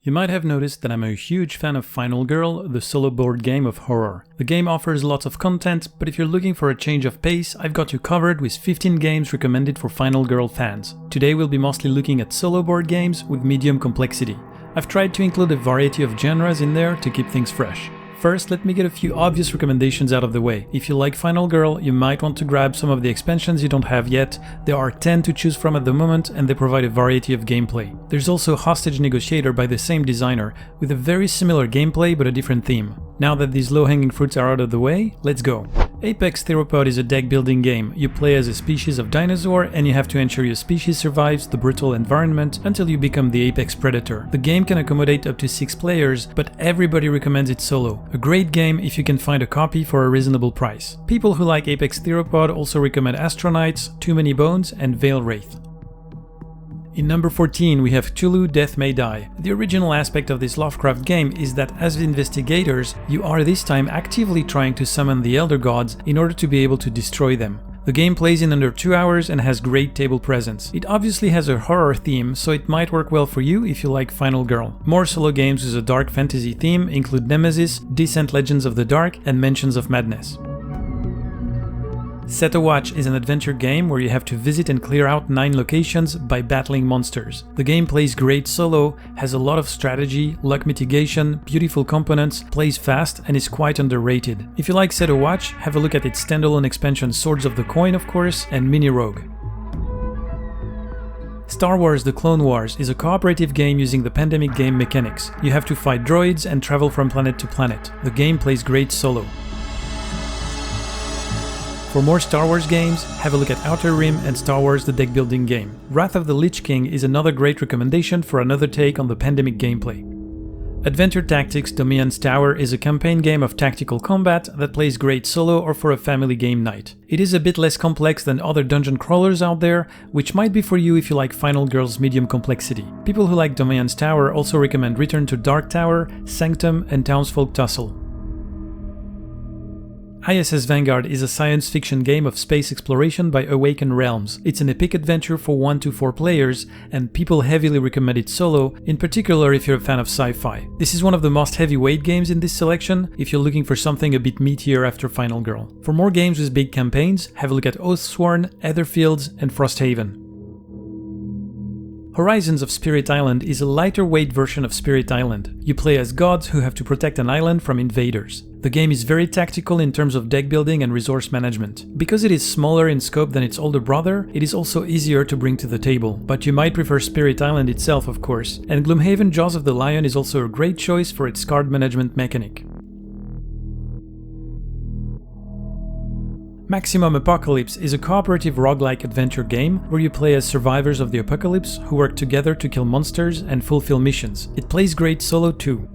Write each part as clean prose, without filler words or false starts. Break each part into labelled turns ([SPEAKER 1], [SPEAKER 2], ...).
[SPEAKER 1] You might have noticed that I'm a huge fan of Final Girl, the solo board game of horror. The game offers lots of content, but if you're looking for a change of pace, I've got you covered with 15 games recommended for Final Girl fans. Today we'll be mostly looking at solo board games with medium complexity. I've tried to include a variety of genres in there to keep things fresh. First, let me get a few obvious recommendations out of the way. If you like Final Girl, you might want to grab some of the expansions you don't have yet. There are 10 to choose from at the moment, and they provide a variety of gameplay. There's also Hostage Negotiator by the same designer, with a very similar gameplay but a different theme. Now that these low-hanging fruits are out of the way, let's go. Apex Theropod is a deck-building game. You play as a species of dinosaur, and you have to ensure your species survives the brutal environment until you become the apex predator. The game can accommodate up to 6 players, but everybody recommends it solo. A great game if you can find a copy for a reasonable price. People who like Apex Theropod also recommend Astronauts, Too Many Bones, and Veil Wraith. In number 14 we have Cthulhu Death May Die. The original aspect of this Lovecraft game is that as investigators, you are this time actively trying to summon the Elder Gods in order to be able to destroy them. The game plays in under 2 hours and has great table presence. It obviously has a horror theme, so it might work well for you if you like Final Girl. More solo games with a dark fantasy theme include Nemesis, Descent Legends of the Dark, and Mansions of Madness. Set a Watch is an adventure game where you have to visit and clear out 9 locations by battling monsters. The game plays great solo, has a lot of strategy, luck mitigation, beautiful components, plays fast, and is quite underrated. If you like Set a Watch, have a look at its standalone expansion Swords of the Coin, of course, and Mini Rogue. Star Wars The Clone Wars is a cooperative game using the pandemic game mechanics. You have to fight droids and travel from planet to planet. The game plays great solo. For more Star Wars games, have a look at Outer Rim and Star Wars The Deck Building Game. Wrath of the Lich King is another great recommendation for another take on the pandemic gameplay. Adventure Tactics Damians Tower is a campaign game of tactical combat that plays great solo or for a family game night. It is a bit less complex than other dungeon crawlers out there, which might be for you if you like Final Girl's medium complexity. People who like Damians Tower also recommend Return to Dark Tower, Sanctum, and Townsfolk Tussle. ISS Vanguard is a science fiction game of space exploration by Awakened Realms. It's an epic adventure for 1 to 4 players, and people heavily recommend it solo, in particular if you're a fan of sci-fi. This is one of the most heavyweight games in this selection, if you're looking for something a bit meatier after Final Girl. For more games with big campaigns, have a look at Oathsworn, Etherfields, and Frosthaven. Horizons of Spirit Island is a lighter weight version of Spirit Island. You play as gods who have to protect an island from invaders. The game is very tactical in terms of deck building and resource management. Because it is smaller in scope than its older brother, it is also easier to bring to the table. But you might prefer Spirit Island itself, of course. And Gloomhaven Jaws of the Lion is also a great choice for its card management mechanic. Maximum Apocalypse is a cooperative roguelike adventure game where you play as survivors of the apocalypse who work together to kill monsters and fulfill missions. It plays great solo too.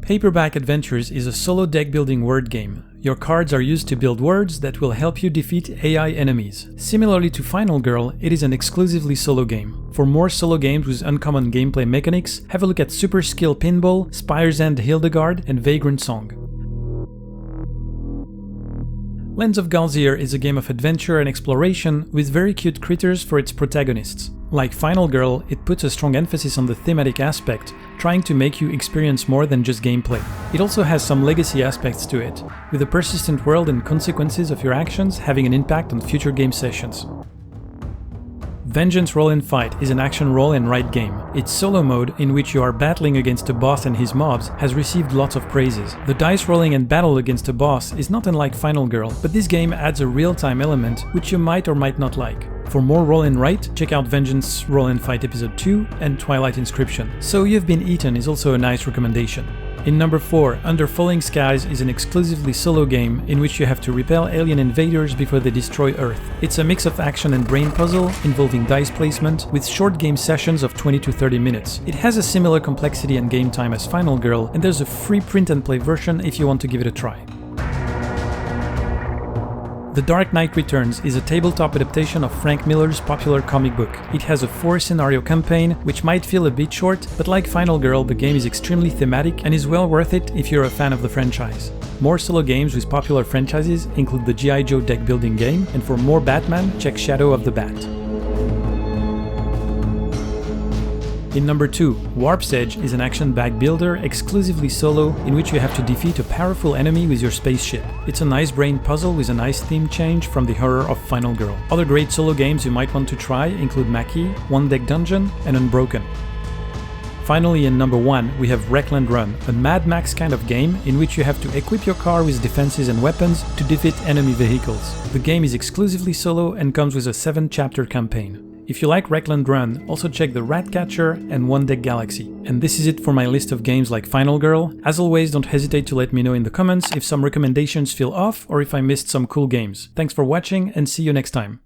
[SPEAKER 1] Paperback Adventures is a solo deck-building word game. Your cards are used to build words that will help you defeat AI enemies. Similarly to Final Girl, it is an exclusively solo game. For more solo games with uncommon gameplay mechanics, have a look at Super Skill Pinball, Spire's End Hildegard, and Vagrant Song. Lens of Galzier is a game of adventure and exploration with very cute critters for its protagonists. Like Final Girl, it puts a strong emphasis on the thematic aspect, trying to make you experience more than just gameplay. It also has some legacy aspects to it, with a persistent world and consequences of your actions having an impact on future game sessions. Vengeance Roll and Fight is an action roll and write game. Its solo mode, in which you are battling against a boss and his mobs, has received lots of praises. The dice rolling and battle against a boss is not unlike Final Girl, but this game adds a real-time element which you might or might not like. For more roll and write, check out Vengeance Roll and Fight Episode 2 and Twilight Inscription. So You've Been Eaten is also a nice recommendation. In number 4, Under Falling Skies is an exclusively solo game in which you have to repel alien invaders before they destroy Earth. It's a mix of action and brain puzzle involving dice placement with short game sessions of 20 to 30 minutes. It has a similar complexity and game time as Final Girl, and there's a free print and play version if you want to give it a try. The Dark Knight Returns is a tabletop adaptation of Frank Miller's popular comic book. It has a 4-scenario campaign, which might feel a bit short, but like Final Girl, the game is extremely thematic and is well worth it if you're a fan of the franchise. More solo games with popular franchises include the G.I. Joe deck building game, and for more Batman, check Shadow of the Bat. In number 2, Warp's Edge is an action-packed builder exclusively solo in which you have to defeat a powerful enemy with your spaceship. It's a nice brain puzzle with a nice theme change from the horror of Final Girl. Other great solo games you might want to try include Maki, One Deck Dungeon, and Unbroken. Finally, in number 1, we have Wreckland Run, a Mad Max kind of game in which you have to equip your car with defenses and weapons to defeat enemy vehicles. The game is exclusively solo and comes with a 7-chapter campaign. If you like Wreckland Run, also check the Ratcatcher and One Deck Galaxy. And this is it for my list of games like Final Girl. As always, don't hesitate to let me know in the comments if some recommendations feel off or if I missed some cool games. Thanks for watching and see you next time.